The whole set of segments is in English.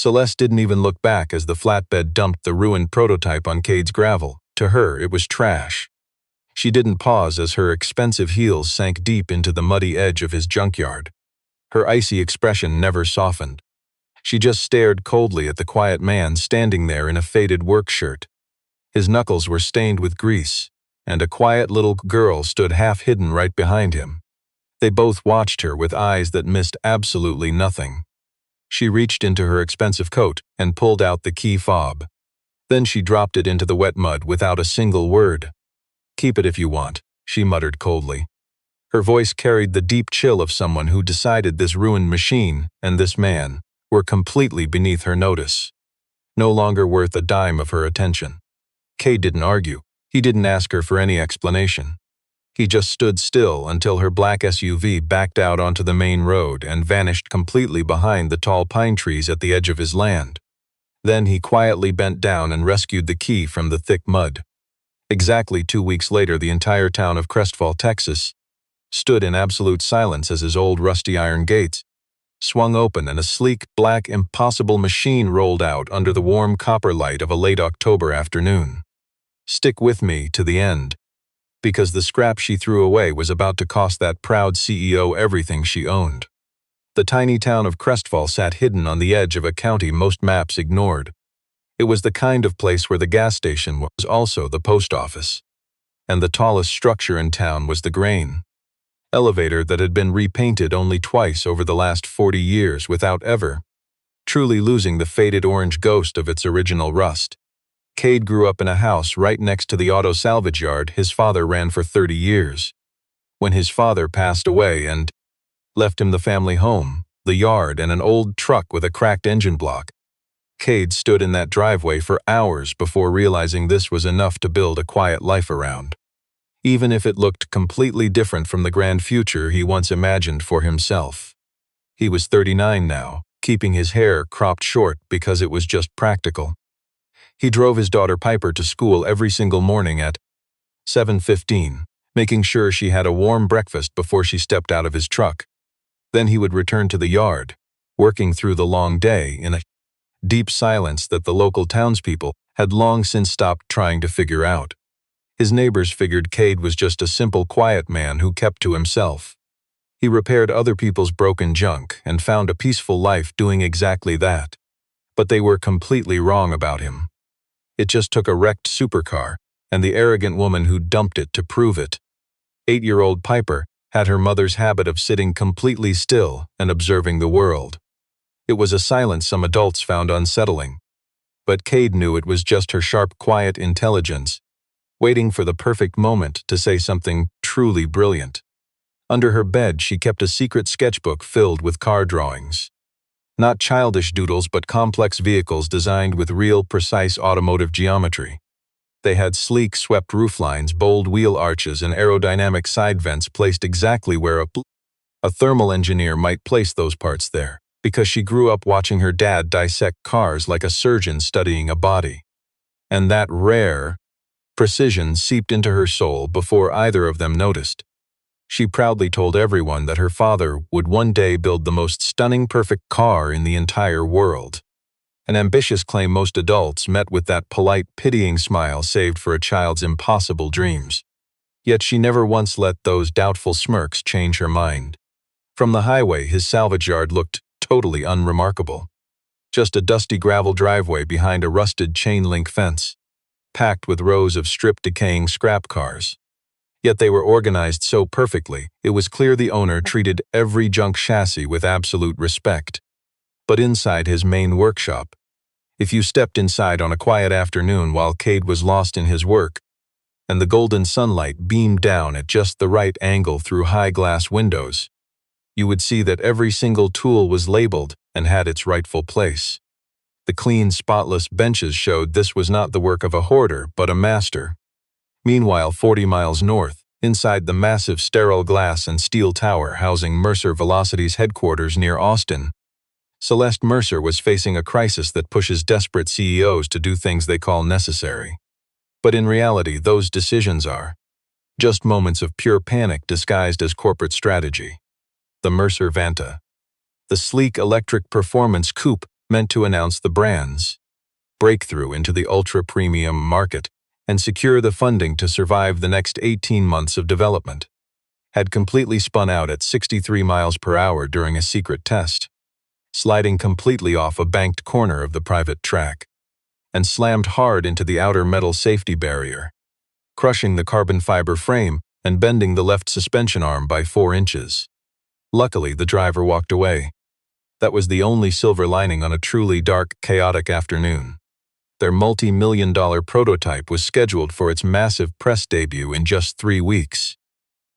Celeste didn't even look back as the flatbed dumped the ruined prototype on Cade's gravel. To her, it was trash. She didn't pause as her expensive heels sank deep into the muddy edge of his junkyard. Her icy expression never softened. She just stared coldly at the quiet man standing there in a faded work shirt. His knuckles were stained with grease, and a quiet little girl stood half-hidden right behind him. They both watched her with eyes that missed absolutely nothing. She reached into her expensive coat and pulled out the key fob. Then she dropped it into the wet mud without a single word. "Keep it if you want," she muttered coldly. Her voice carried the deep chill of someone who decided this ruined machine and this man were completely beneath her notice, no longer worth a dime of her attention. Cade didn't argue. He didn't ask her for any explanation. He just stood still until her black SUV backed out onto the main road and vanished completely behind the tall pine trees at the edge of his land. Then he quietly bent down and rescued the key from the thick mud. Exactly 2 weeks later, the entire town of Crestfall, Texas, stood in absolute silence as his old rusty iron gates swung open and a sleek, black, impossible machine rolled out under the warm copper light of a late October afternoon. Stick with me to the end, because the scrap she threw away was about to cost that proud CEO everything she owned. The tiny town of Crestfall sat hidden on the edge of a county most maps ignored. It was the kind of place where the gas station was also the post office, and the tallest structure in town was the grain elevator that had been repainted only twice over the last 40 years without ever truly losing the faded orange ghost of its original rust. Cade grew up in a house right next to the auto salvage yard his father ran for 30 years. When his father passed away and left him the family home, the yard, and an old truck with a cracked engine block, Cade stood in that driveway for hours before realizing this was enough to build a quiet life around, even if it looked completely different from the grand future he once imagined for himself. He was 39 now, keeping his hair cropped short because it was just practical. He drove his daughter Piper to school every single morning at 7:15, making sure she had a warm breakfast before she stepped out of his truck. Then he would return to the yard, working through the long day in a deep silence that the local townspeople had long since stopped trying to figure out. His neighbors figured Cade was just a simple, quiet man who kept to himself. He repaired other people's broken junk and found a peaceful life doing exactly that. But they were completely wrong about him. It just took a wrecked supercar and the arrogant woman who dumped it to prove it. 8-year-old Piper had her mother's habit of sitting completely still and observing the world. It was a silence some adults found unsettling. But Cade knew it was just her sharp, quiet intelligence, waiting for the perfect moment to say something truly brilliant. Under her bed, she kept a secret sketchbook filled with car drawings. Not childish doodles, but complex vehicles designed with real, precise automotive geometry. They had sleek, swept rooflines, bold wheel arches, and aerodynamic side vents placed exactly where a thermal engineer might place those parts there, because she grew up watching her dad dissect cars like a surgeon studying a body. And that rare precision seeped into her soul before either of them noticed. She proudly told everyone that her father would one day build the most stunning, perfect car in the entire world. An ambitious claim most adults met with that polite, pitying smile saved for a child's impossible dreams. Yet she never once let those doubtful smirks change her mind. From the highway, his salvage yard looked totally unremarkable. Just a dusty gravel driveway behind a rusted chain-link fence, packed with rows of stripped, decaying scrap cars. Yet they were organized so perfectly, it was clear the owner treated every junk chassis with absolute respect. But inside his main workshop, if you stepped inside on a quiet afternoon while Cade was lost in his work, and the golden sunlight beamed down at just the right angle through high glass windows, you would see that every single tool was labeled and had its rightful place. The clean, spotless benches showed this was not the work of a hoarder, but a master. Meanwhile, 40 miles north, inside the massive sterile glass and steel tower housing Mercer Velocity's headquarters near Austin, Celeste Mercer was facing a crisis that pushes desperate CEOs to do things they call necessary. But in reality, those decisions are just moments of pure panic disguised as corporate strategy. The Mercer Vanta, the sleek electric performance coupe meant to announce the brand's breakthrough into the ultra-premium market and secure the funding to survive the next 18 months of development, had completely spun out at 63 miles per hour during a secret test, sliding completely off a banked corner of the private track, and slammed hard into the outer metal safety barrier, crushing the carbon fiber frame and bending the left suspension arm by 4 inches. Luckily, the driver walked away. That was the only silver lining on a truly dark, chaotic afternoon. Their multi-million-dollar prototype was scheduled for its massive press debut in just 3 weeks.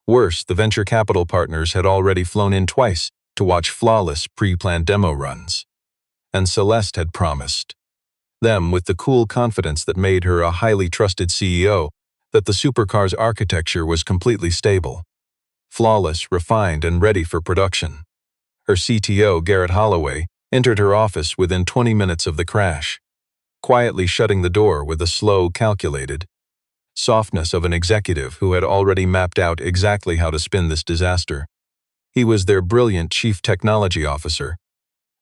Worse, the venture capital partners had already flown in twice to watch flawless pre-planned demo runs. And Celeste had promised them, with the cool confidence that made her a highly trusted CEO, that the supercar's architecture was completely stable, flawless, refined, and ready for production. Her CTO, Garrett Holloway, entered her office within 20 minutes of the crash, quietly shutting the door with the slow, calculated softness of an executive who had already mapped out exactly how to spin this disaster. He was their brilliant chief technology officer,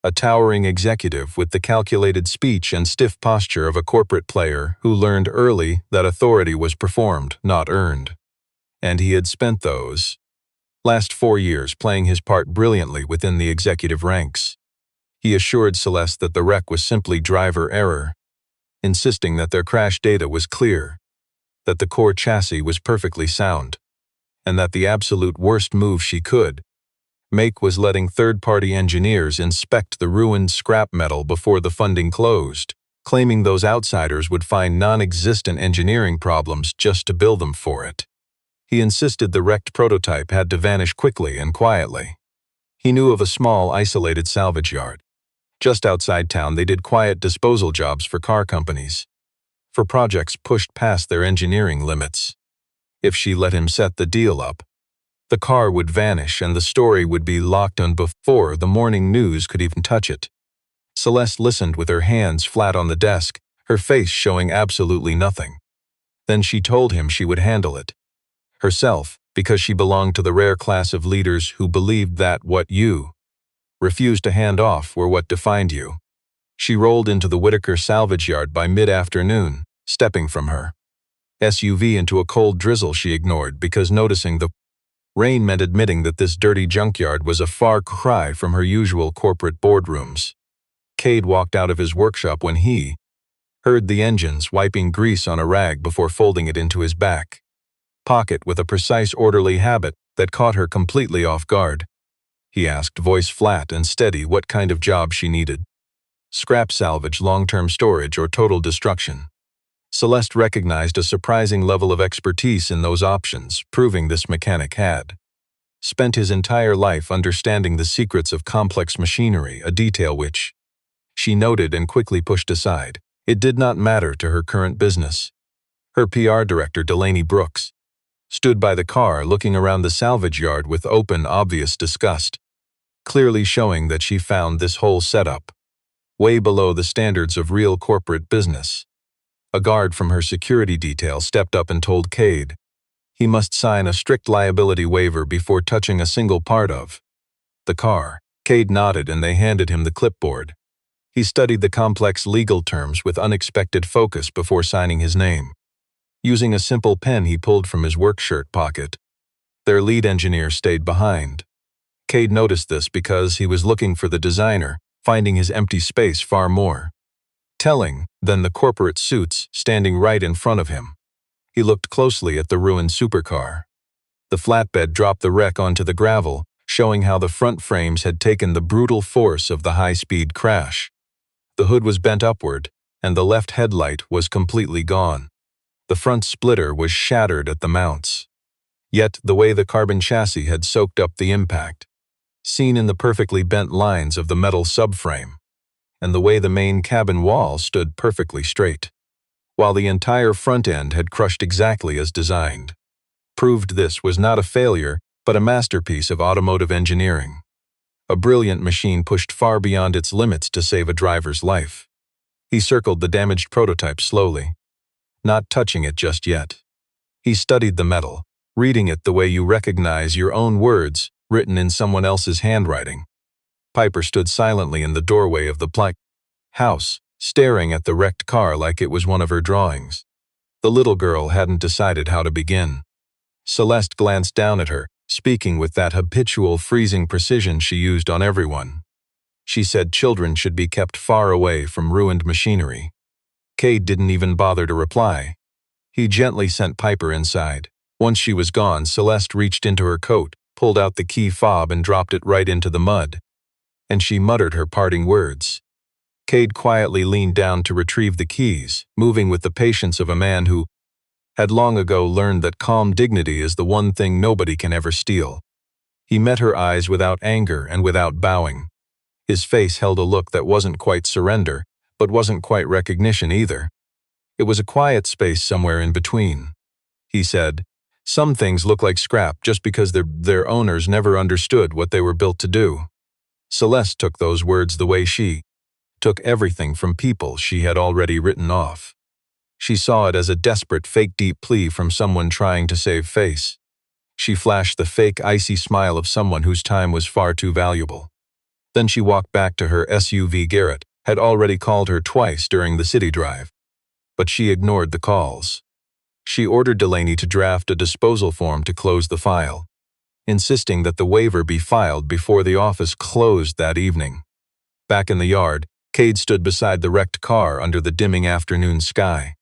a towering executive with the calculated speech and stiff posture of a corporate player who learned early that authority was performed, not earned. And he had spent those last 4 years playing his part brilliantly within the executive ranks. He assured Celeste that the wreck was simply driver error, insisting that their crash data was clear, that the core chassis was perfectly sound, and that the absolute worst move she could make was letting third-party engineers inspect the ruined scrap metal before the funding closed, claiming those outsiders would find non-existent engineering problems just to bill them for it. He insisted the wrecked prototype had to vanish quickly and quietly. He knew of a small, isolated salvage yard. Just outside town, they did quiet disposal jobs for car companies, for projects pushed past their engineering limits. If she let him set the deal up, the car would vanish and the story would be locked on before the morning news could even touch it. Celeste listened with her hands flat on the desk, her face showing absolutely nothing. Then she told him she would handle it herself, because she belonged to the rare class of leaders who believed that what you refused to hand off were what defined you. She rolled into the Whitaker salvage yard by mid-afternoon, stepping from her SUV into a cold drizzle she ignored because noticing the rain meant admitting that this dirty junkyard was a far cry from her usual corporate boardrooms. Cade walked out of his workshop when he heard the engines wiping grease on a rag before folding it into his back pocket with a precise, orderly habit that caught her completely off guard. He asked, voice flat and steady, what kind of job she needed. Scrap salvage, long-term storage, or total destruction. Celeste recognized a surprising level of expertise in those options, proving this mechanic had spent his entire life understanding the secrets of complex machinery, a detail which she noted and quickly pushed aside. It did not matter to her current business. Her PR director, Delaney Brooks, stood by the car looking around the salvage yard with open, obvious disgust, clearly showing that she found this whole setup way below the standards of real corporate business. A guard from her security detail stepped up and told Cade he must sign a strict liability waiver before touching a single part of the car. Cade nodded and they handed him the clipboard. He studied the complex legal terms with unexpected focus before signing his name. Using a simple pen he pulled from his work shirt pocket. Their lead engineer stayed behind. Cade noticed this because he was looking for the designer, finding his empty space far more telling than the corporate suits standing right in front of him. He looked closely at the ruined supercar. The flatbed dropped the wreck onto the gravel, showing how the front frames had taken the brutal force of the high-speed crash. The hood was bent upward, and the left headlight was completely gone. The front splitter was shattered at the mounts. Yet the way the carbon chassis had soaked up the impact, seen in the perfectly bent lines of the metal subframe, and the way the main cabin wall stood perfectly straight, while the entire front end had crushed exactly as designed, proved this was not a failure but a masterpiece of automotive engineering. A brilliant machine pushed far beyond its limits to save a driver's life. He circled the damaged prototype slowly, not touching it just yet. He studied the metal, reading it the way you recognize your own words written in someone else's handwriting. Piper stood silently in the doorway of the house, staring at the wrecked car like it was one of her drawings. The little girl hadn't decided how to begin. Celeste glanced down at her, speaking with that habitual freezing precision she used on everyone. She said children should be kept far away from ruined machinery. Cade didn't even bother to reply. He gently sent Piper inside. Once she was gone, Celeste reached into her coat, pulled out the key fob and dropped it right into the mud. And she muttered her parting words. Cade quietly leaned down to retrieve the keys, moving with the patience of a man who had long ago learned that calm dignity is the one thing nobody can ever steal. He met her eyes without anger and without bowing. His face held a look that wasn't quite surrender, but wasn't quite recognition either. It was a quiet space somewhere in between. He said, "Some things look like scrap just because their owners never understood what they were built to do." Celeste took those words the way she took everything from people she had already written off. She saw it as a desperate fake deep plea from someone trying to save face. She flashed the fake icy smile of someone whose time was far too valuable. Then she walked back to her SUV. Garrett had already called her twice during the city drive, but she ignored the calls. She ordered Delaney to draft a disposal form to close the file, insisting that the waiver be filed before the office closed that evening. Back in the yard, Cade stood beside the wrecked car under the dimming afternoon sky.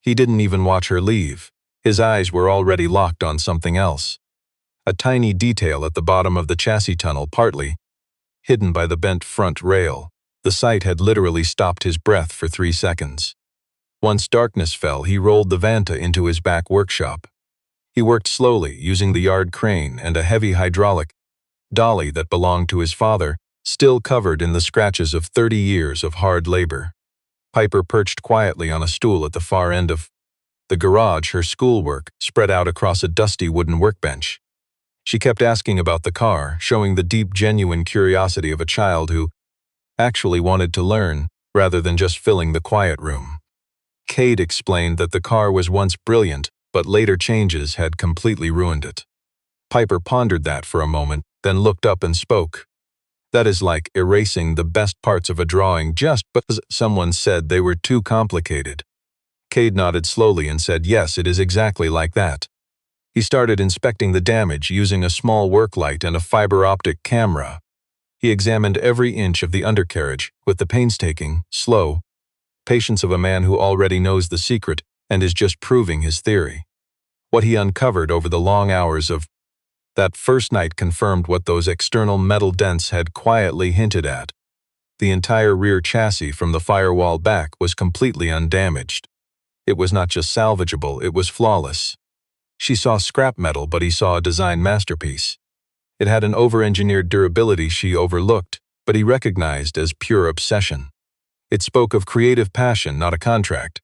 He didn't even watch her leave. His eyes were already locked on something else. A tiny detail at the bottom of the chassis tunnel, partly hidden by the bent front rail. The sight had literally stopped his breath for 3 seconds. Once darkness fell, he rolled the Vanta into his back workshop. He worked slowly, using the yard crane and a heavy hydraulic dolly that belonged to his father, still covered in the scratches of 30 years of hard labor. Piper perched quietly on a stool at the far end of the garage, her schoolwork spread out across a dusty wooden workbench. She kept asking about the car, showing the deep, genuine curiosity of a child who actually wanted to learn, rather than just filling the quiet room. Cade explained that the car was once brilliant, but later changes had completely ruined it. Piper pondered that for a moment, then looked up and spoke. "That is like erasing the best parts of a drawing just because someone said they were too complicated." Cade nodded slowly and said, "Yes, it is exactly like that." He started inspecting the damage using a small work light and a fiber optic camera. He examined every inch of the undercarriage with the painstaking, slow patience of a man who already knows the secret and is just proving his theory. What he uncovered over the long hours of that first night confirmed what those external metal dents had quietly hinted at. The entire rear chassis from the firewall back was completely undamaged. It was not just salvageable, it was flawless. She saw scrap metal, but he saw a design masterpiece. It had an over-engineered durability she overlooked, but he recognized as pure obsession. It spoke of creative passion, not a contract.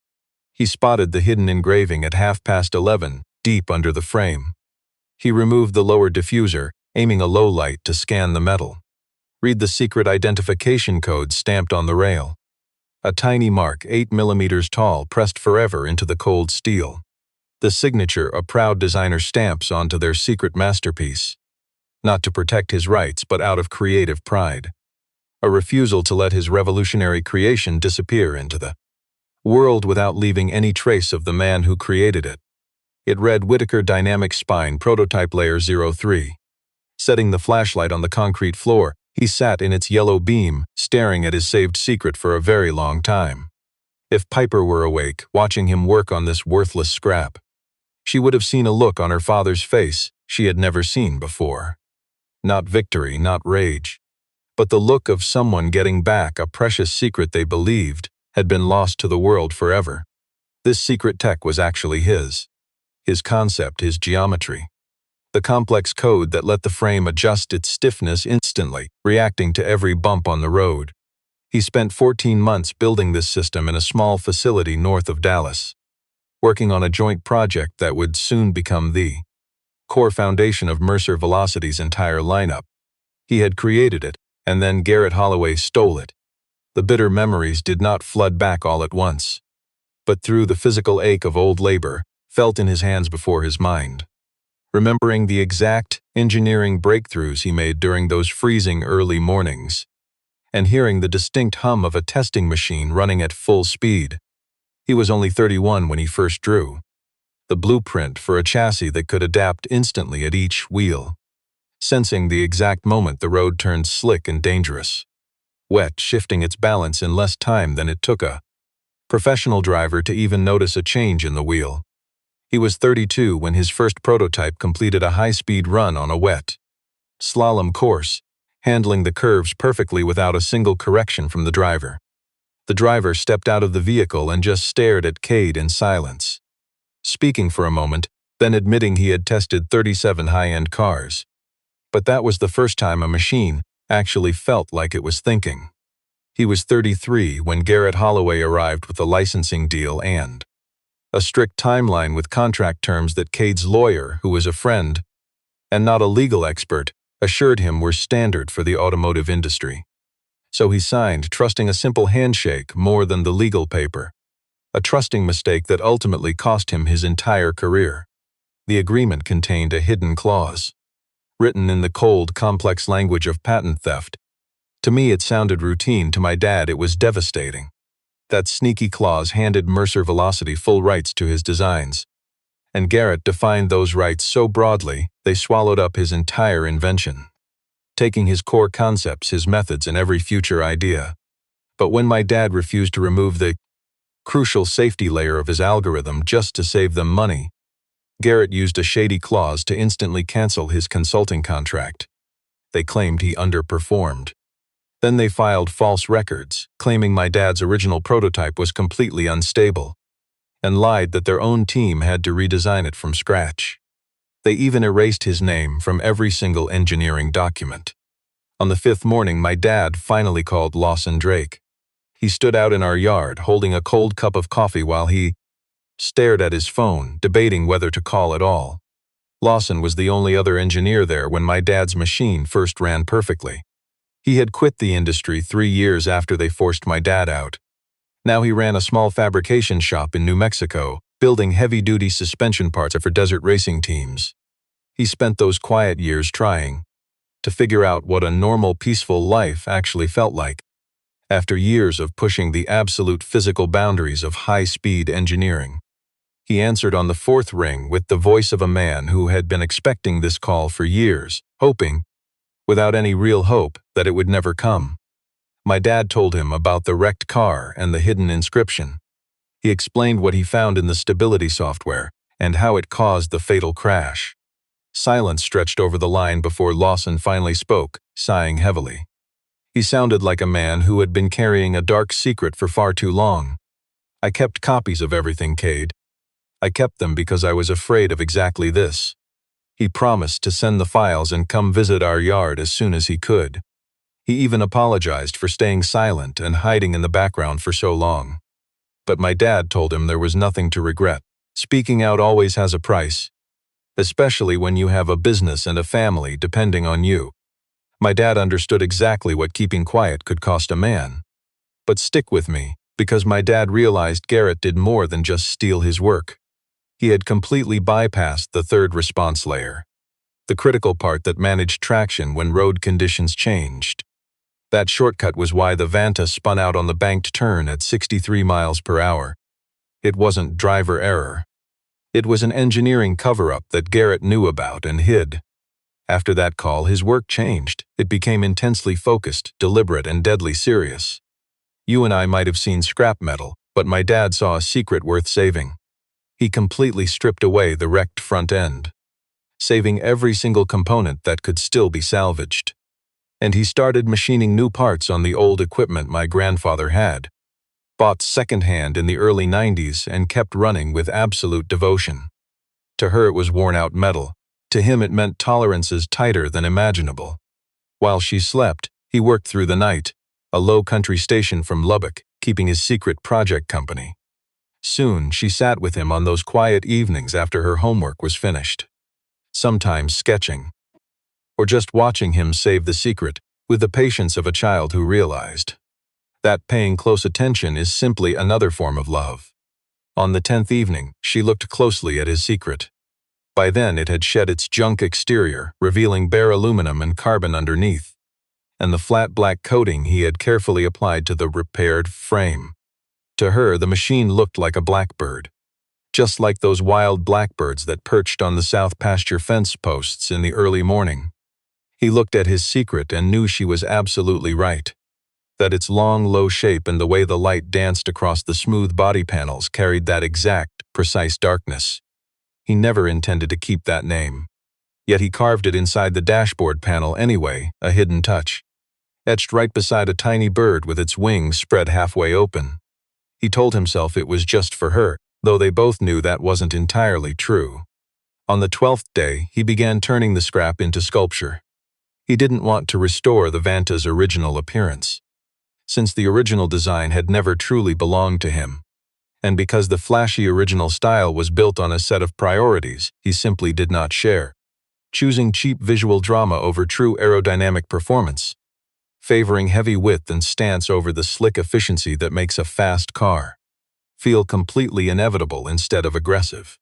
He spotted the hidden engraving at 11:30, deep under the frame. He removed the lower diffuser, aiming a low light to scan the metal. Read the secret identification code stamped on the rail. A tiny mark 8 millimeters tall pressed forever into the cold steel. The signature a proud designer stamps onto their secret masterpiece. Not to protect his rights, but out of creative pride. A refusal to let his revolutionary creation disappear into the world without leaving any trace of the man who created it. It read Whittaker Dynamic Spine Prototype Layer 03. Setting the flashlight on the concrete floor, he sat in its yellow beam, staring at his saved secret for a very long time. If Piper were awake, watching him work on this worthless scrap, she would have seen a look on her father's face she had never seen before. Not victory, not rage, but the look of someone getting back a precious secret they believed had been lost to the world forever. This secret tech was actually his concept, his geometry. The complex code that let the frame adjust its stiffness instantly, reacting to every bump on the road. He spent 14 months building this system in a small facility north of Dallas, working on a joint project that would soon become the core foundation of Mercer Velocity's entire lineup. He had created it, and then Garrett Holloway stole it. The bitter memories did not flood back all at once, but through the physical ache of old labor, felt in his hands before his mind. Remembering the exact engineering breakthroughs he made during those freezing early mornings, and hearing the distinct hum of a testing machine running at full speed. He was only 31 when he first drew the blueprint for a chassis that could adapt instantly at each wheel, sensing the exact moment the road turned slick and dangerous, wet, shifting its balance in less time than it took a professional driver to even notice a change in the wheel. He was 32 when his first prototype completed a high-speed run on a wet slalom course, handling the curves perfectly without a single correction from the driver. The driver stepped out of the vehicle and just stared at Cade in silence, speaking for a moment, then admitting he had tested 37 high-end cars. But that was the first time a machine actually felt like it was thinking. He was 33 when Garrett Holloway arrived with a licensing deal and a strict timeline with contract terms that Cade's lawyer, who was a friend and not a legal expert, assured him were standard for the automotive industry. So he signed, trusting a simple handshake more than the legal paper, a trusting mistake that ultimately cost him his entire career. The agreement contained a hidden clause, written in the cold, complex language of patent theft. To me it sounded routine, to my dad it was devastating. That sneaky clause handed Mercer Velocity full rights to his designs, and Garrett defined those rights so broadly they swallowed up his entire invention, taking his core concepts, his methods, and every future idea. But when my dad refused to remove the crucial safety layer of his algorithm just to save them money, Garrett used a shady clause to instantly cancel his consulting contract. They claimed he underperformed. Then they filed false records, claiming my dad's original prototype was completely unstable, and lied that their own team had to redesign it from scratch. They even erased his name from every single engineering document. On the fifth morning, my dad finally called Lawson Drake. He stood out in our yard, holding a cold cup of coffee while he stared at his phone, debating whether to call at all. Lawson was the only other engineer there when my dad's machine first ran perfectly. He had quit the industry 3 years after they forced my dad out. Now he ran a small fabrication shop in New Mexico, building heavy-duty suspension parts for desert racing teams. He spent those quiet years trying to figure out what a normal, peaceful life actually felt like. After years of pushing the absolute physical boundaries of high-speed engineering, he answered on the fourth ring with the voice of a man who had been expecting this call for years, hoping, without any real hope, that it would never come. My dad told him about the wrecked car and the hidden inscription. He explained what he found in the stability software and how it caused the fatal crash. Silence stretched over the line before Lawson finally spoke, sighing heavily. He sounded like a man who had been carrying a dark secret for far too long. I kept copies of everything, Cade. I kept them because I was afraid of exactly this. He promised to send the files and come visit our yard as soon as he could. He even apologized for staying silent and hiding in the background for so long. But my dad told him there was nothing to regret. Speaking out always has a price, especially when you have a business and a family depending on you. My dad understood exactly what keeping quiet could cost a man. But stick with me, because my dad realized Garrett did more than just steal his work. He had completely bypassed the third response layer, the critical part that managed traction when road conditions changed. That shortcut was why the Vanta spun out on the banked turn at 63 miles per hour. It wasn't driver error. It was an engineering cover-up that Garrett knew about and hid. After that call, his work changed. It became intensely focused, deliberate, and deadly serious. You and I might have seen scrap metal, but my dad saw a secret worth saving. He completely stripped away the wrecked front end, saving every single component that could still be salvaged. And he started machining new parts on the old equipment my grandfather had bought secondhand in the early 90s and kept running with absolute devotion. To her it was worn-out metal. To him it meant tolerances tighter than imaginable. While she slept, he worked through the night, a low-country station from Lubbock, keeping his secret project company. Soon, she sat with him on those quiet evenings after her homework was finished, sometimes sketching, or just watching him save the secret with the patience of a child who realized that paying close attention is simply another form of love. On the 10th evening, she looked closely at his secret. By then, it had shed its junk exterior, revealing bare aluminum and carbon underneath. and the flat black coating he had carefully applied to the repaired frame. To her, the machine looked like a blackbird, just like those wild blackbirds that perched on the south pasture fence posts in the early morning. He looked at his secret and knew she was absolutely right, that its long, low shape and the way the light danced across the smooth body panels carried that exact, precise darkness. He never intended to keep that name. Yet he carved it inside the dashboard panel anyway, a hidden touch, etched right beside a tiny bird with its wings spread halfway open. He told himself it was just for her, though they both knew that wasn't entirely true. On the 12th day, he began turning the scrap into sculpture. He didn't want to restore the Vanta's original appearance, since the original design had never truly belonged to him, and because the flashy original style was built on a set of priorities he simply did not share, choosing cheap visual drama over true aerodynamic performance, favoring heavy width and stance over the slick efficiency that makes a fast car feel completely inevitable instead of aggressive.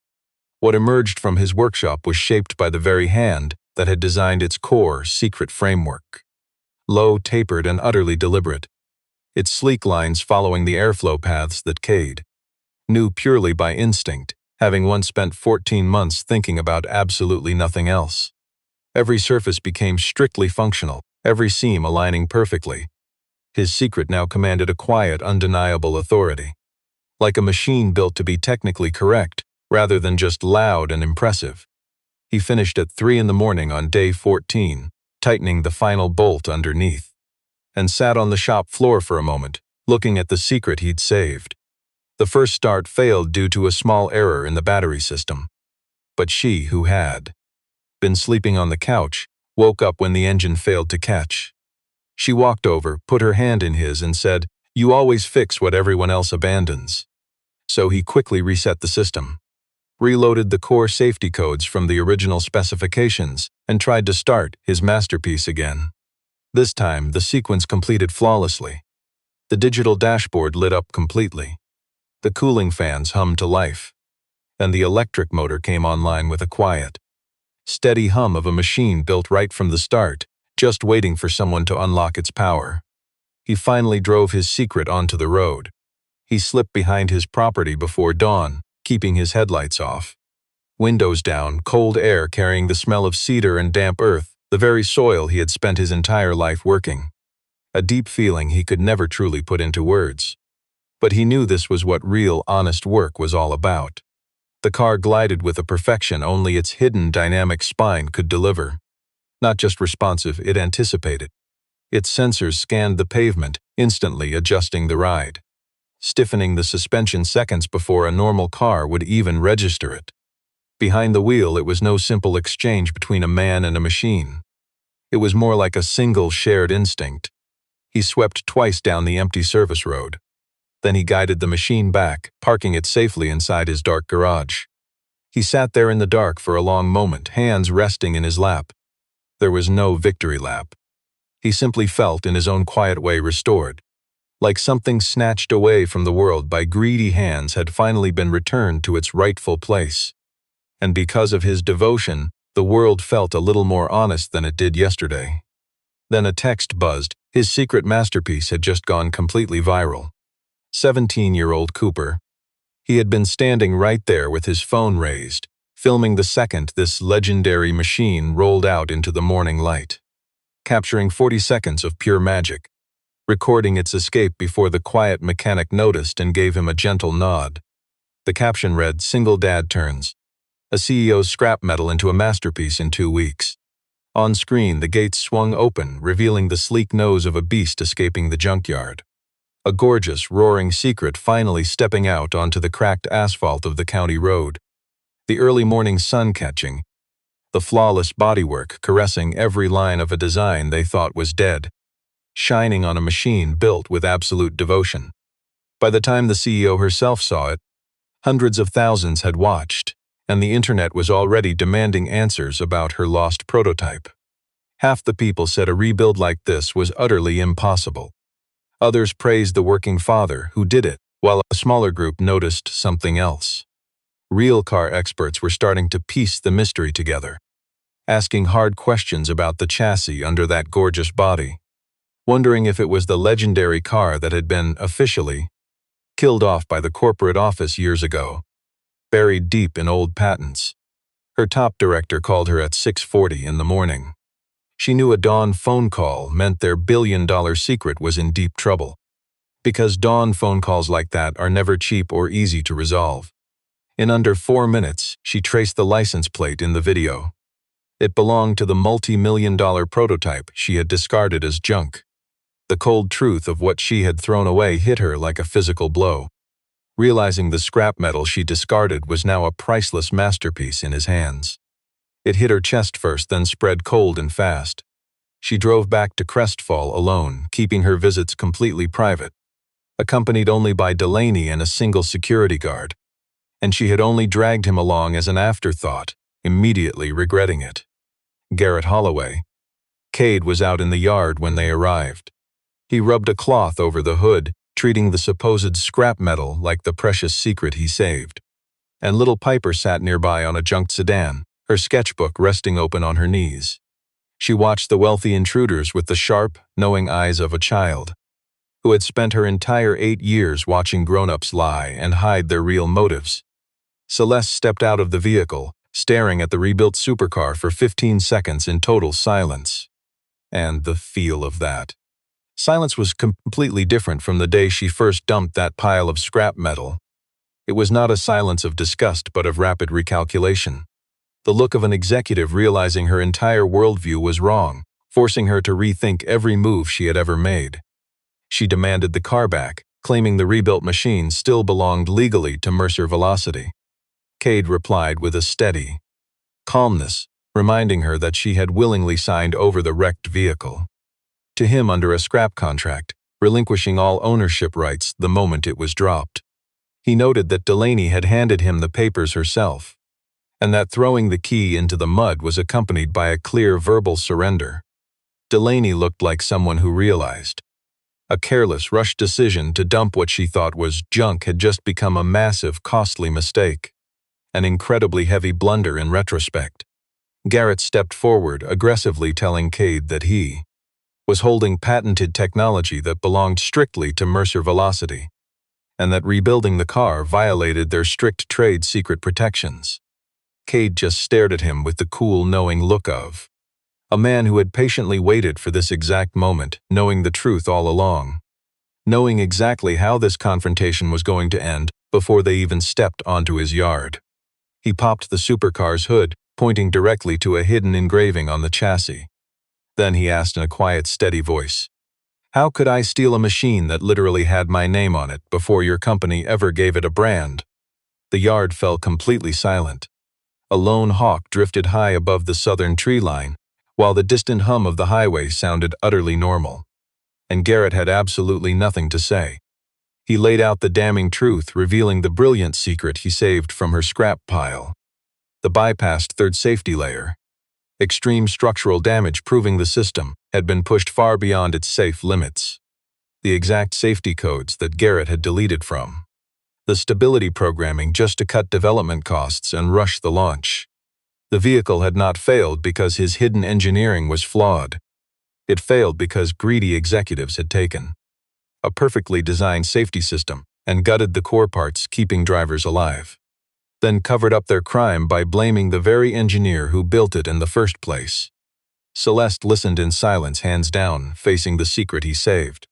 What emerged from his workshop was shaped by the very hand that had designed its core, secret framework. Low, tapered, and utterly deliberate, its sleek lines following the airflow paths that Cade knew purely by instinct, having once spent 14 months thinking about absolutely nothing else. Every surface became strictly functional, every seam aligning perfectly. His secret now commanded a quiet, undeniable authority, like a machine built to be technically correct, rather than just loud and impressive. He finished at 3 in the morning on day 14, tightening the final bolt underneath, and sat on the shop floor for a moment, looking at the secret he'd saved. The first start failed due to a small error in the battery system, but she, who had been sleeping on the couch, woke up when the engine failed to catch. She walked over, put her hand in his, and said, "You always fix what everyone else abandons." So he quickly reset the system, reloaded the core safety codes from the original specifications, and tried to start his masterpiece again. This time, the sequence completed flawlessly. The digital dashboard lit up completely. The cooling fans hummed to life, and the electric motor came online with a quiet, steady hum of a machine built right from the start, just waiting for someone to unlock its power. He finally drove his secret onto the road. He slipped behind his property before dawn, keeping his headlights off. Windows down, cold air carrying the smell of cedar and damp earth, the very soil he had spent his entire life working. A deep feeling he could never truly put into words. But he knew this was what real, honest work was all about. The car glided with a perfection only its hidden dynamic spine could deliver. Not just responsive, it anticipated. Its sensors scanned the pavement, instantly adjusting the ride, stiffening the suspension seconds before a normal car would even register it. Behind the wheel, it was no simple exchange between a man and a machine. It was more like a single shared instinct. He swept twice down the empty service road. Then he guided the machine back, parking it safely inside his dark garage. He sat there in the dark for a long moment, hands resting in his lap. There was no victory lap. He simply felt, in his own quiet way, restored, like something snatched away from the world by greedy hands had finally been returned to its rightful place. And because of his devotion, the world felt a little more honest than it did yesterday. Then a text buzzed. His secret masterpiece had just gone completely viral. 17-year-old Cooper. He had been standing right there with his phone raised, filming the second this legendary machine rolled out into the morning light, capturing 40 seconds of pure magic, recording its escape before the quiet mechanic noticed and gave him a gentle nod. The caption read, "Single dad turns. A CEO's scrap metal into a masterpiece in 2 weeks." On screen, the gates swung open, revealing the sleek nose of a beast escaping the junkyard. A gorgeous, roaring secret finally stepping out onto the cracked asphalt of the county road. The early morning sun catching, the flawless bodywork caressing every line of a design they thought was dead, shining on a machine built with absolute devotion. By the time the CEO herself saw it, hundreds of thousands had watched, and the internet was already demanding answers about her lost prototype. Half the people said a rebuild like this was utterly impossible. Others praised the working father who did it, while a smaller group noticed something else. Real car experts were starting to piece the mystery together, asking hard questions about the chassis under that gorgeous body. wondering if it was the legendary car that had been, officially, killed off by the corporate office years ago, buried deep in old patents. Her top director called her at 6:40 in the morning. She knew a dawn phone call meant their billion-dollar secret was in deep trouble, because dawn phone calls like that are never cheap or easy to resolve. In under 4 minutes, she traced the license plate in the video. It belonged to the multi-million-dollar prototype she had discarded as junk. The cold truth of what she had thrown away hit her like a physical blow. Realizing the scrap metal she discarded was now a priceless masterpiece in his hands. It hit her chest first, then spread cold and fast. She drove back to Crestfall alone, keeping her visits completely private, accompanied only by Delaney and a single security guard. And she had only dragged him along as an afterthought, immediately regretting it. Garrett Holloway. Cade was out in the yard when they arrived. He rubbed a cloth over the hood, treating the supposed scrap metal like the precious secret he saved. And little Piper sat nearby on a junked sedan, her sketchbook resting open on her knees. She watched the wealthy intruders with the sharp, knowing eyes of a child, who had spent her entire 8 years watching grown-ups lie and hide their real motives. Celeste stepped out of the vehicle, staring at the rebuilt supercar for 15 seconds in total silence. And the feel of that. Silence was completely different from the day she first dumped that pile of scrap metal. It was not a silence of disgust but of rapid recalculation. The look of an executive realizing her entire worldview was wrong, forcing her to rethink every move she had ever made. She demanded the car back, claiming the rebuilt machine still belonged legally to Mercer Velocity. Cade replied with a steady calmness, reminding her that she had willingly signed over the wrecked vehicle to him under a scrap contract, relinquishing all ownership rights the moment it was dropped. He noted that Delaney had handed him the papers herself, and that throwing the key into the mud was accompanied by a clear verbal surrender. Delaney looked like someone who realized a careless, rushed decision to dump what she thought was junk had just become a massive, costly mistake. An incredibly heavy blunder in retrospect. Garrett stepped forward, aggressively telling Cade that he was holding patented technology that belonged strictly to Mercer Velocity, and that rebuilding the car violated their strict trade secret protections. Cade just stared at him with the cool, knowing look of a man who had patiently waited for this exact moment, knowing the truth all along, knowing exactly how this confrontation was going to end before they even stepped onto his yard. He popped the supercar's hood, pointing directly to a hidden engraving on the chassis. Then he asked in a quiet, steady voice, "How could I steal a machine that literally had my name on it before your company ever gave it a brand?" The yard fell completely silent. A lone hawk drifted high above the southern tree line, while the distant hum of the highway sounded utterly normal. And Garrett had absolutely nothing to say. He laid out the damning truth, revealing the brilliant secret he saved from her scrap pile. The bypassed third safety layer. Extreme structural damage proving the system had been pushed far beyond its safe limits. The exact safety codes that Garrett had deleted from. The stability programming just to cut development costs and rush the launch. The vehicle had not failed because his hidden engineering was flawed. It failed because greedy executives had taken a perfectly designed safety system and gutted the core parts, keeping drivers alive. Then covered up their crime by blaming the very engineer who built it in the first place. Celeste listened in silence, hands down, facing the secret he saved.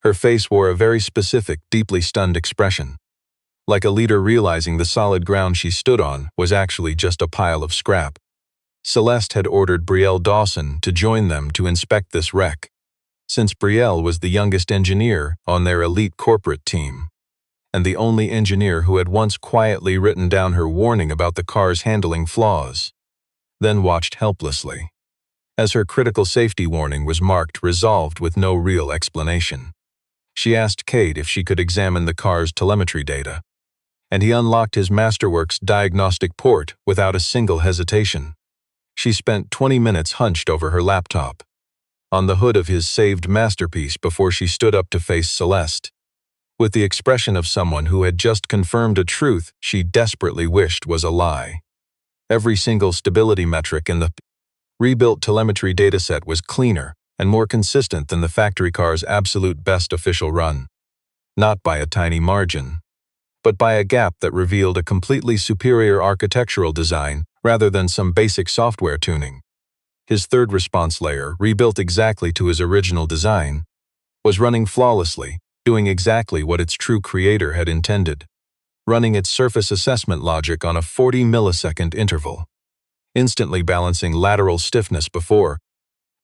Her face wore a very specific, deeply stunned expression, like a leader realizing the solid ground she stood on was actually just a pile of scrap. Celeste had ordered Brielle Dawson to join them to inspect this wreck, since Brielle was the youngest engineer on their elite corporate team, and the only engineer who had once quietly written down her warning about the car's handling flaws, then watched helplessly as her critical safety warning was marked resolved with no real explanation. She asked Cade if she could examine the car's telemetry data, and he unlocked his Masterworks diagnostic port without a single hesitation. She spent 20 minutes hunched over her laptop, on the hood of his saved masterpiece before she stood up to face Celeste, with the expression of someone who had just confirmed a truth she desperately wished was a lie. Every single stability metric in the rebuilt telemetry dataset was cleaner and more consistent than the factory car's absolute best official run. Not by a tiny margin, but by a gap that revealed a completely superior architectural design rather than some basic software tuning. His third response layer, rebuilt exactly to his original design, was running flawlessly, doing exactly what its true creator had intended, running its surface assessment logic on a 40-millisecond interval, instantly balancing lateral stiffness before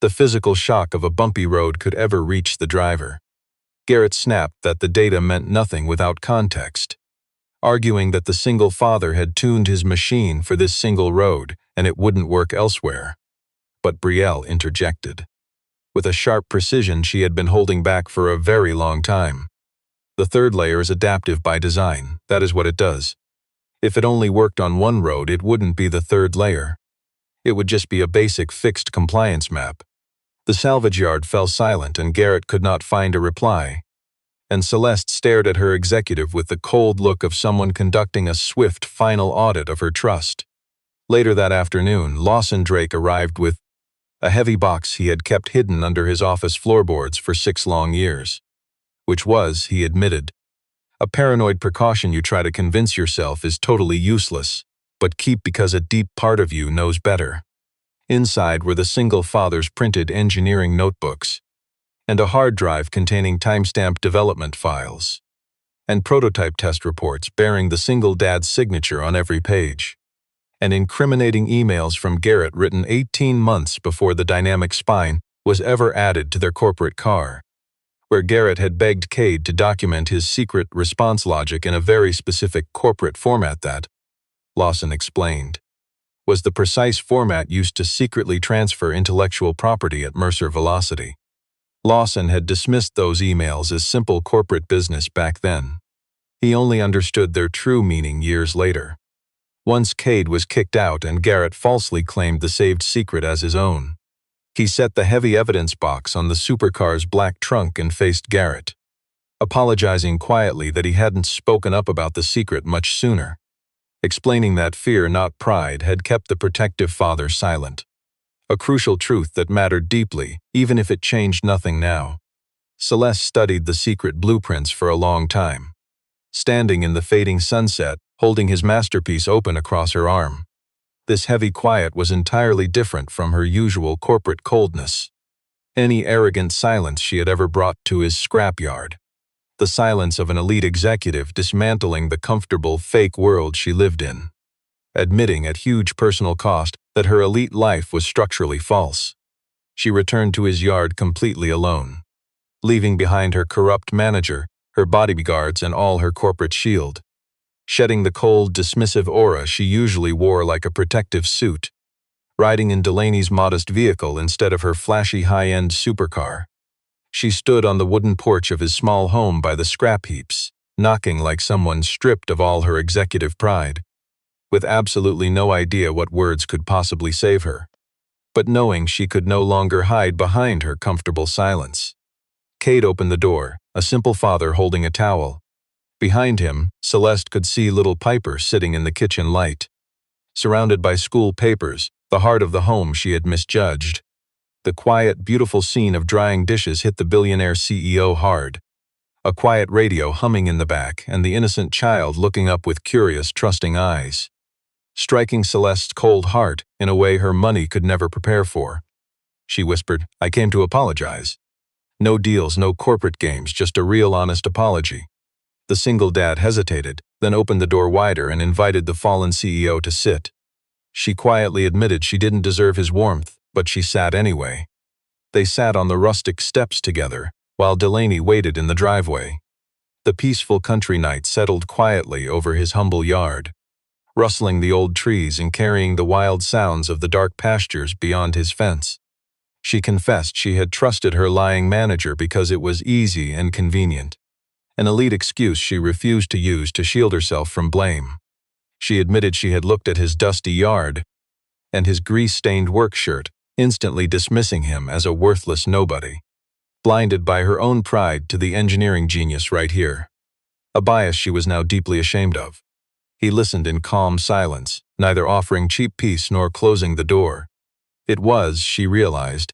the physical shock of a bumpy road could ever reach the driver. Garrett snapped that the data meant nothing without context, arguing that the single father had tuned his machine for this single road and it wouldn't work elsewhere. But Brielle interjected, with a sharp precision she had been holding back for a very long time. The third layer is adaptive by design, that is what it does. If it only worked on one road, it wouldn't be the third layer. It would just be a basic fixed compliance map. The salvage yard fell silent and Garrett could not find a reply, and Celeste stared at her executive with the cold look of someone conducting a swift final audit of her trust. Later that afternoon, Lawson Drake arrived with a heavy box he had kept hidden under his office floorboards for 6 long years. Which was, he admitted, a paranoid precaution you try to convince yourself is totally useless, but keep because a deep part of you knows better. Inside were the single father's printed engineering notebooks, and a hard drive containing timestamp development files, and prototype test reports bearing the single dad's signature on every page, and incriminating emails from Garrett written 18 months before the dynamic spine was ever added to their corporate car, where Garrett had begged Cade to document his secret response logic in a very specific corporate format that, Lawson explained, was the precise format used to secretly transfer intellectual property at Mercer velocity. Lawson had dismissed those emails as simple corporate business back then. He only understood their true meaning years later, once Cade was kicked out and Garrett falsely claimed the saved secret as his own. He set the heavy evidence box on the supercar's black trunk and faced Garrett, apologizing quietly that he hadn't spoken up about the secret much sooner, explaining that fear, not pride, had kept the protective father silent. A crucial truth that mattered deeply, even if it changed nothing now. Celeste studied the secret blueprints for a long time, standing in the fading sunset, holding his masterpiece open across her arm. This heavy quiet was entirely different from her usual corporate coldness, any arrogant silence she had ever brought to his scrapyard. The silence of an elite executive dismantling the comfortable, fake world she lived in, admitting at huge personal cost that her elite life was structurally false. She returned to his yard completely alone, leaving behind her corrupt manager, her bodyguards, and all her corporate shield, shedding the cold, dismissive aura she usually wore like a protective suit, riding in Delaney's modest vehicle instead of her flashy high-end supercar. She stood on the wooden porch of his small home by the scrap heaps, knocking like someone stripped of all her executive pride, with absolutely no idea what words could possibly save her, but knowing she could no longer hide behind her comfortable silence. Cade opened the door, a simple father holding a towel. Behind him, Celeste could see little Piper sitting in the kitchen light, surrounded by school papers, the heart of the home she had misjudged. The quiet, beautiful scene of drying dishes hit the billionaire CEO hard. A quiet radio humming in the back and the innocent child looking up with curious, trusting eyes, striking Celeste's cold heart in a way her money could never prepare for. She whispered, "I came to apologize. No deals, no corporate games, just a real honest apology." The single dad hesitated, then opened the door wider and invited the fallen CEO to sit. She quietly admitted she didn't deserve his warmth, but she sat anyway. They sat on the rustic steps together, while Delaney waited in the driveway. The peaceful country night settled quietly over his humble yard, rustling the old trees and carrying the wild sounds of the dark pastures beyond his fence. She confessed she had trusted her lying manager because it was easy and convenient, an elite excuse she refused to use to shield herself from blame. She admitted she had looked at his dusty yard and his grease-stained work shirt, instantly dismissing him as a worthless nobody, blinded by her own pride to the engineering genius right here, a bias she was now deeply ashamed of. He listened in calm silence, neither offering cheap peace nor closing the door. It was, she realized,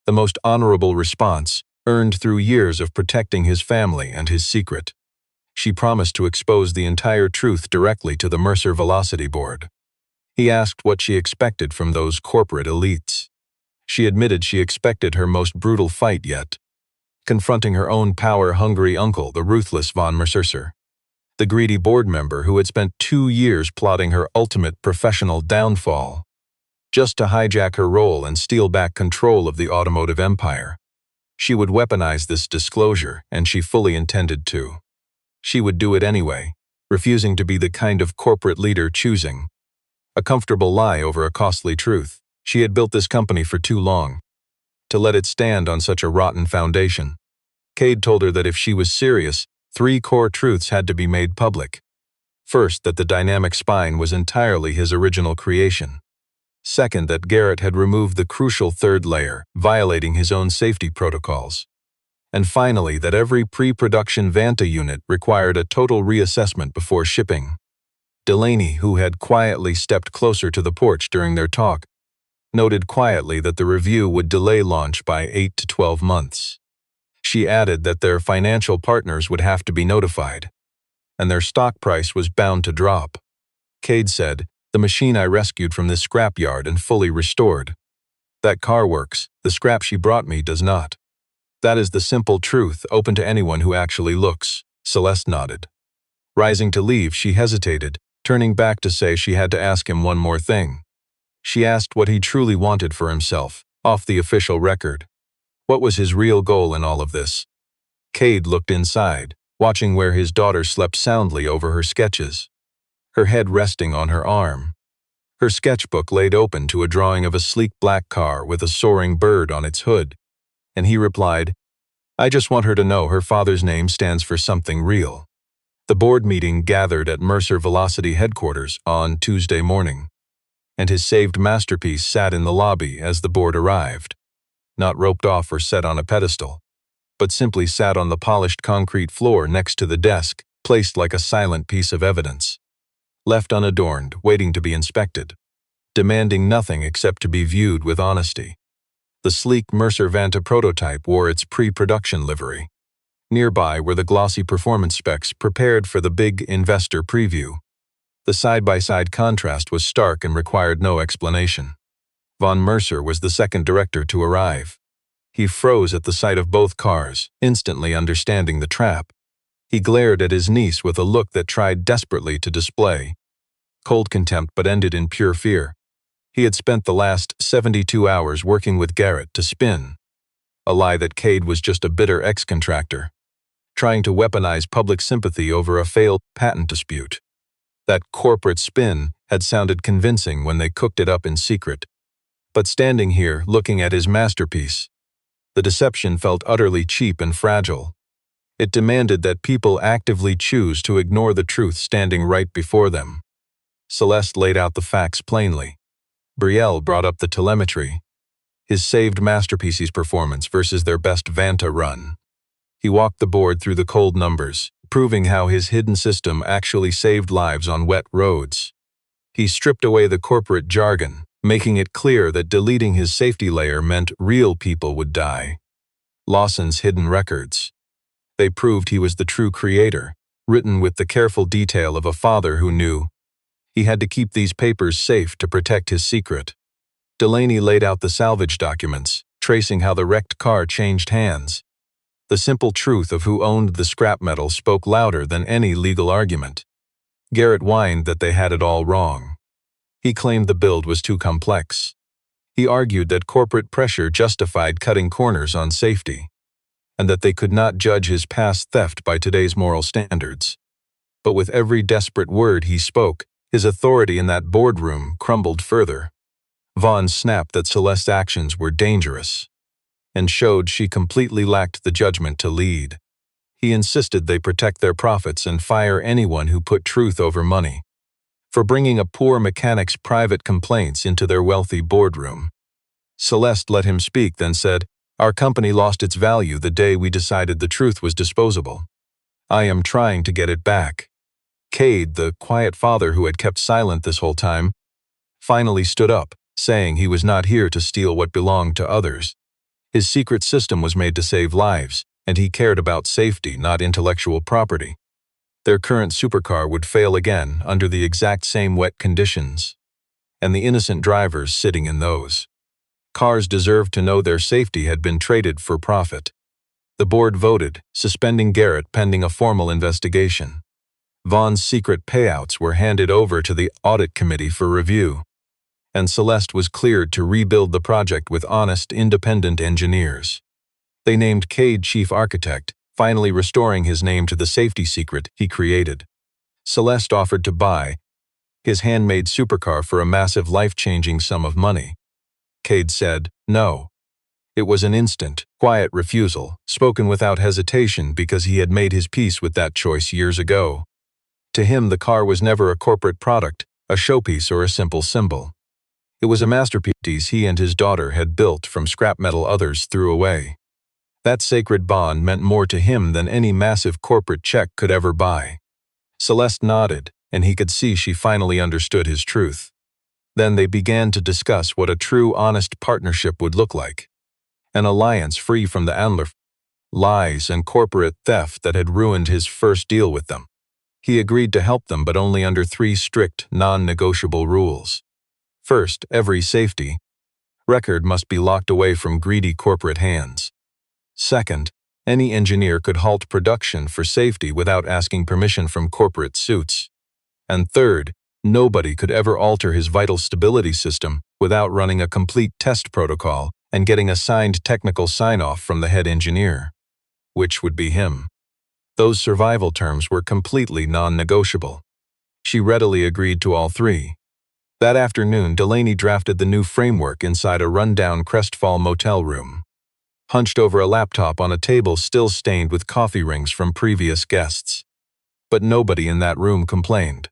the most honorable response, earned through years of protecting his family and his secret. She promised to expose the entire truth directly to the Mercer Velocity Board. He asked what she expected from those corporate elites. She admitted she expected her most brutal fight yet, confronting her own power-hungry uncle, the ruthless von Mercer, the greedy board member who had spent 2 years plotting her ultimate professional downfall, just to hijack her role and steal back control of the automotive empire. She would weaponize this disclosure, and she fully intended to. She would do it anyway, refusing to be the kind of corporate leader choosing a comfortable lie over a costly truth. She had built this company for too long to let it stand on such a rotten foundation. Cade told her that if she was serious, 3 core truths had to be made public. First, that the dynamic spine was entirely his original creation. Second, that Garrett had removed the crucial 3rd layer, violating his own safety protocols. And finally, that every pre-production Vanta unit required a total reassessment before shipping. Delaney, who had quietly stepped closer to the porch during their talk, noted quietly that the review would delay launch by 8 to 12 months. She added that their financial partners would have to be notified, and their stock price was bound to drop. Cade said, "The machine I rescued from this scrapyard and fully restored. That car works, the scrap she brought me does not. That is the simple truth, open to anyone who actually looks." Celeste nodded. Rising to leave, she hesitated, turning back to say she had to ask him one more thing. She asked what he truly wanted for himself, off the official record. What was his real goal in all of this? Cade looked inside, watching where his daughter slept soundly over her sketches, her head resting on her arm. Her sketchbook laid open to a drawing of a sleek black car with a soaring bird on its hood, and he replied, "I just want her to know her father's name stands for something real." The board meeting gathered at Mercer Velocity headquarters on Tuesday morning, and his saved masterpiece sat in the lobby as the board arrived, not roped off or set on a pedestal, but simply sat on the polished concrete floor next to the desk, placed like a silent piece of evidence, left unadorned, waiting to be inspected, demanding nothing except to be viewed with honesty. The sleek Mercer Vanta prototype wore its pre-production livery. Nearby were the glossy performance specs prepared for the big investor preview. The side-by-side contrast was stark and required no explanation. Von Mercer was the second director to arrive. He froze at the sight of both cars, instantly understanding the trap. He glared at his niece with a look that tried desperately to display cold contempt but ended in pure fear. He had spent the last 72 hours working with Garrett to spin a lie that Cade was just a bitter ex-contractor, trying to weaponize public sympathy over a failed patent dispute. That corporate spin had sounded convincing when they cooked it up in secret. But standing here, looking at his masterpiece, the deception felt utterly cheap and fragile. It demanded that people actively choose to ignore the truth standing right before them. Celeste laid out the facts plainly. Brielle brought up the telemetry, his saved masterpiece's performance versus their best Vanta run. He walked the board through the cold numbers, proving how his hidden system actually saved lives on wet roads. He stripped away the corporate jargon, making it clear that deleting his safety layer meant real people would die. Lawson's hidden records. They proved he was the true creator, written with the careful detail of a father who knew he had to keep these papers safe to protect his secret. Delaney laid out the salvage documents, tracing how the wrecked car changed hands. The simple truth of who owned the scrap metal spoke louder than any legal argument. Garrett whined that they had it all wrong. He claimed the build was too complex. He argued that corporate pressure justified cutting corners on safety, and that they could not judge his past theft by today's moral standards. But with every desperate word he spoke, his authority in that boardroom crumbled further. Vaughn snapped that Celeste's actions were dangerous, and showed she completely lacked the judgment to lead. He insisted they protect their profits and fire anyone who put truth over money, for bringing a poor mechanic's private complaints into their wealthy boardroom. Celeste let him speak, then said, "Our company lost its value the day we decided the truth was disposable. I am trying to get it back." Cade, the quiet father who had kept silent this whole time, finally stood up, saying he was not here to steal what belonged to others. His secret system was made to save lives, and he cared about safety, not intellectual property. Their current supercar would fail again under the exact same wet conditions, and the innocent drivers sitting in those cars deserved to know their safety had been traded for profit. The board voted, suspending Garrett pending a formal investigation. Vaughn's secret payouts were handed over to the audit committee for review, and Celeste was cleared to rebuild the project with honest, independent engineers. They named Cade chief architect, finally restoring his name to the safety secret he created. Celeste offered to buy his handmade supercar for a massive life-changing sum of money. Cade said no. It was an instant, quiet refusal, spoken without hesitation because he had made his peace with that choice years ago. To him, the car was never a corporate product, a showpiece, or a simple symbol. It was a masterpiece he and his daughter had built from scrap metal others threw away. That sacred bond meant more to him than any massive corporate check could ever buy. Celeste nodded, and he could see she finally understood his truth. Then they began to discuss what a true, honest partnership would look like. An alliance free from the Andler lies and corporate theft that had ruined his first deal with them. He agreed to help them, but only under 3 strict, non-negotiable rules. First, every safety record must be locked away from greedy corporate hands. Second, any engineer could halt production for safety without asking permission from corporate suits. And third, nobody could ever alter his vital stability system without running a complete test protocol and getting a signed technical sign-off from the head engineer, which would be him. Those survival terms were completely non-negotiable. She readily agreed to all 3. That afternoon, Delaney drafted the new framework inside a rundown Crestfall motel room, hunched over a laptop on a table still stained with coffee rings from previous guests. But nobody in that room complained.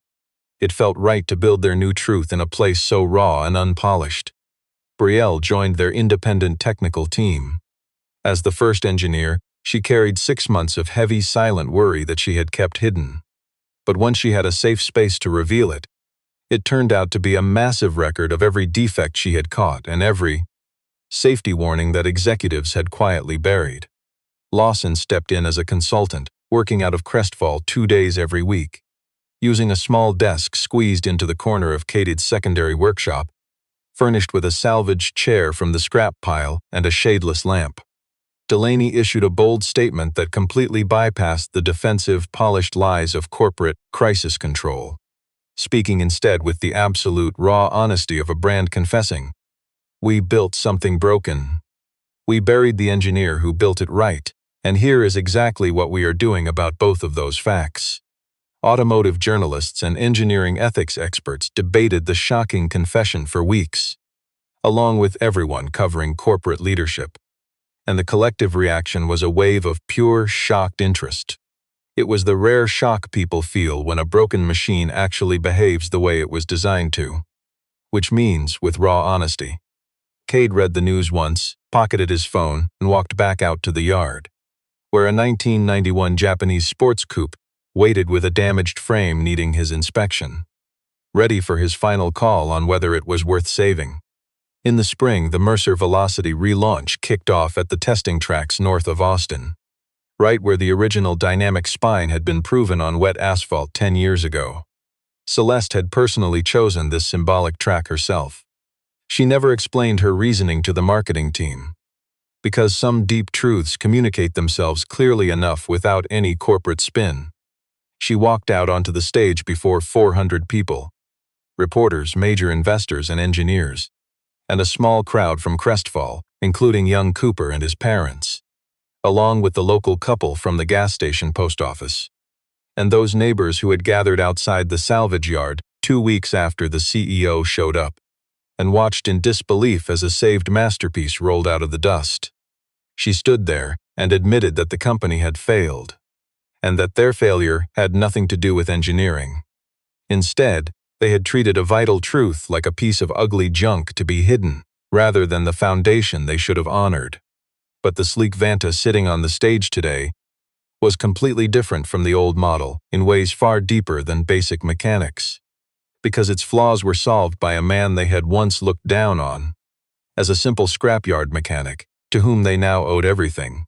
It felt right to build their new truth in a place so raw and unpolished. Brielle joined their independent technical team. As the first engineer, she carried 6 months of heavy, silent worry that she had kept hidden. But once she had a safe space to reveal it, it turned out to be a massive record of every defect she had caught and every safety warning that executives had quietly buried. Lawson stepped in as a consultant, working out of Crestfall 2 days every week. Using a small desk squeezed into the corner of Cade's secondary workshop, furnished with a salvage chair from the scrap pile and a shadeless lamp, Delaney issued a bold statement that completely bypassed the defensive, polished lies of corporate crisis control, speaking instead with the absolute, raw honesty of a brand confessing, "We built something broken. We buried the engineer who built it right, and here is exactly what we are doing about both of those facts." Automotive journalists and engineering ethics experts debated the shocking confession for weeks, along with everyone covering corporate leadership, and the collective reaction was a wave of pure, shocked interest. It was the rare shock people feel when a broken machine actually behaves the way it was designed to, which means with raw honesty. Cade read the news once, pocketed his phone, and walked back out to the yard, where a 1991 Japanese sports coupe waited with a damaged frame needing his inspection, ready for his final call on whether it was worth saving. In the spring, the Mercer Velocity relaunch kicked off at the testing tracks north of Austin, right where the original dynamic spine had been proven on wet asphalt 10 years ago. Celeste had personally chosen this symbolic track herself. She never explained her reasoning to the marketing team, because some deep truths communicate themselves clearly enough without any corporate spin. She walked out onto the stage before 400 people, reporters, major investors, and engineers, and a small crowd from Crestfall, including young Cooper and his parents, along with the local couple from the gas station post office, and those neighbors who had gathered outside the salvage yard 2 weeks after the CEO showed up, and watched in disbelief as a saved masterpiece rolled out of the dust. She stood there and admitted that the company had failed, and that their failure had nothing to do with engineering. Instead, they had treated a vital truth like a piece of ugly junk to be hidden, rather than the foundation they should have honored. But the sleek Vanta sitting on the stage today was completely different from the old model in ways far deeper than basic mechanics, because its flaws were solved by a man they had once looked down on as a simple scrapyard mechanic, to whom they now owed everything.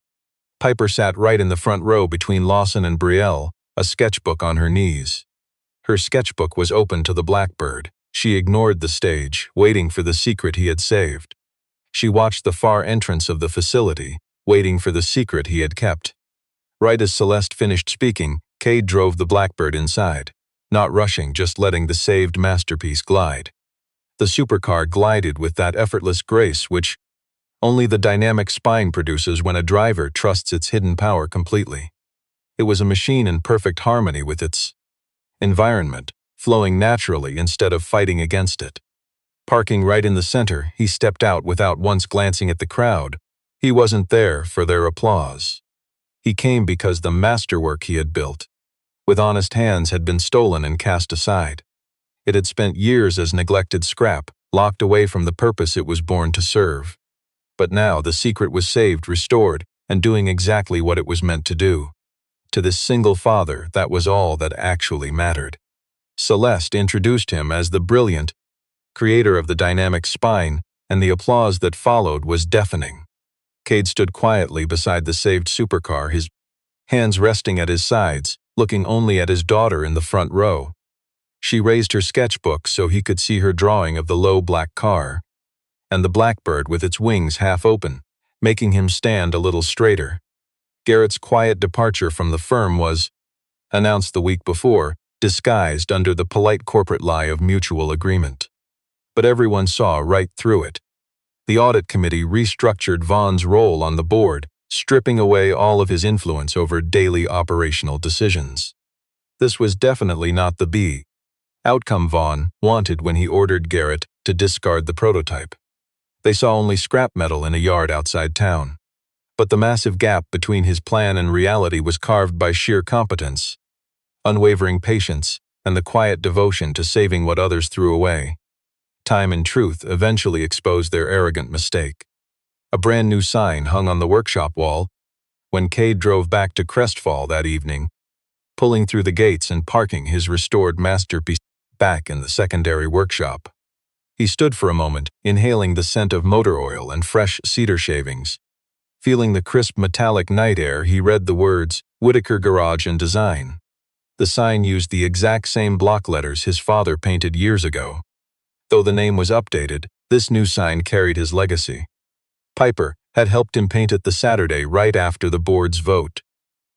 Piper sat right in the front row between Lawson and Brielle, a sketchbook on her knees. Her sketchbook was open to the Blackbird. She ignored the stage, waiting for the secret he had saved. She watched the far entrance of the facility, waiting for the secret he had kept. Right as Celeste finished speaking, Cade drove the Blackbird inside, not rushing, just letting the saved masterpiece glide. The supercar glided with that effortless grace which only the dynamic spine produces when a driver trusts its hidden power completely. It was a machine in perfect harmony with its environment, flowing naturally instead of fighting against it. Parking right in the center, he stepped out without once glancing at the crowd. He wasn't there for their applause. He came because the masterwork he had built, with honest hands, had been stolen and cast aside. It had spent years as neglected scrap, locked away from the purpose it was born to serve. But now the secret was saved, restored, and doing exactly what it was meant to do. To this single father, that was all that actually mattered. Celeste introduced him as the brilliant creator of the dynamic spine, and the applause that followed was deafening. Cade stood quietly beside the saved supercar, his hands resting at his sides, looking only at his daughter in the front row. She raised her sketchbook so he could see her drawing of the low black car, and the Blackbird with its wings half open, making him stand a little straighter. Garrett's quiet departure from the firm was announced the week before, disguised under the polite corporate lie of mutual agreement. But everyone saw right through it. The audit committee restructured Vaughn's role on the board, stripping away all of his influence over daily operational decisions. This was definitely not the outcome Vaughn wanted when he ordered Garrett to discard the prototype. They saw only scrap metal in a yard outside town. But the massive gap between his plan and reality was carved by sheer competence, unwavering patience, and the quiet devotion to saving what others threw away. Time and truth eventually exposed their arrogant mistake. A brand new sign hung on the workshop wall when Cade drove back to Crestfall that evening, pulling through the gates and parking his restored masterpiece back in the secondary workshop. He stood for a moment, inhaling the scent of motor oil and fresh cedar shavings. Feeling the crisp metallic night air, he read the words, Whitaker Garage and Design. The sign used the exact same block letters his father painted years ago. Though the name was updated, this new sign carried his legacy. Piper had helped him paint it the Saturday right after the board's vote.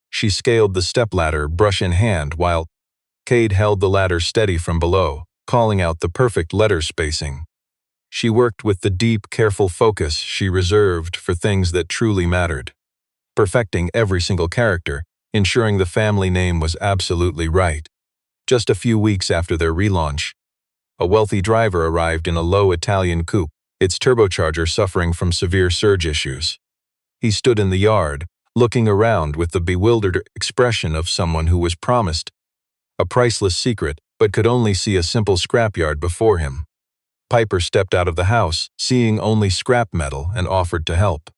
She scaled the stepladder, brush in hand, while Cade held the ladder steady from below, calling out the perfect letter spacing. She worked with the deep, careful focus she reserved for things that truly mattered, perfecting every single character, ensuring the family name was absolutely right. Just a few weeks after their relaunch, a wealthy driver arrived in a low Italian coupe, its turbocharger suffering from severe surge issues. He stood in the yard, looking around with the bewildered expression of someone who was promised a priceless secret but could only see a simple scrapyard before him. Piper stepped out of the house, seeing only scrap metal, and offered to help.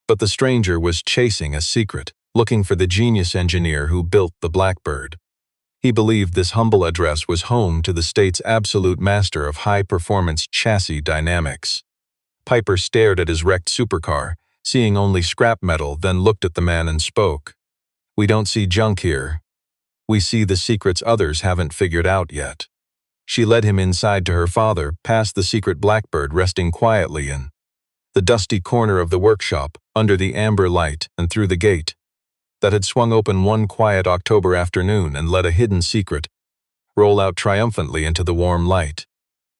But the stranger was chasing a secret, looking for the genius engineer who built the Blackbird. He believed this humble address was home to the state's absolute master of high-performance chassis dynamics. Piper stared at his wrecked supercar, seeing only scrap metal, then looked at the man and spoke. "We don't see junk here. We see the secrets others haven't figured out yet." She led him inside to her father, past the secret Blackbird resting quietly in the dusty corner of the workshop, under the amber light, and through the gate that had swung open one quiet October afternoon and let a hidden secret roll out triumphantly into the warm light.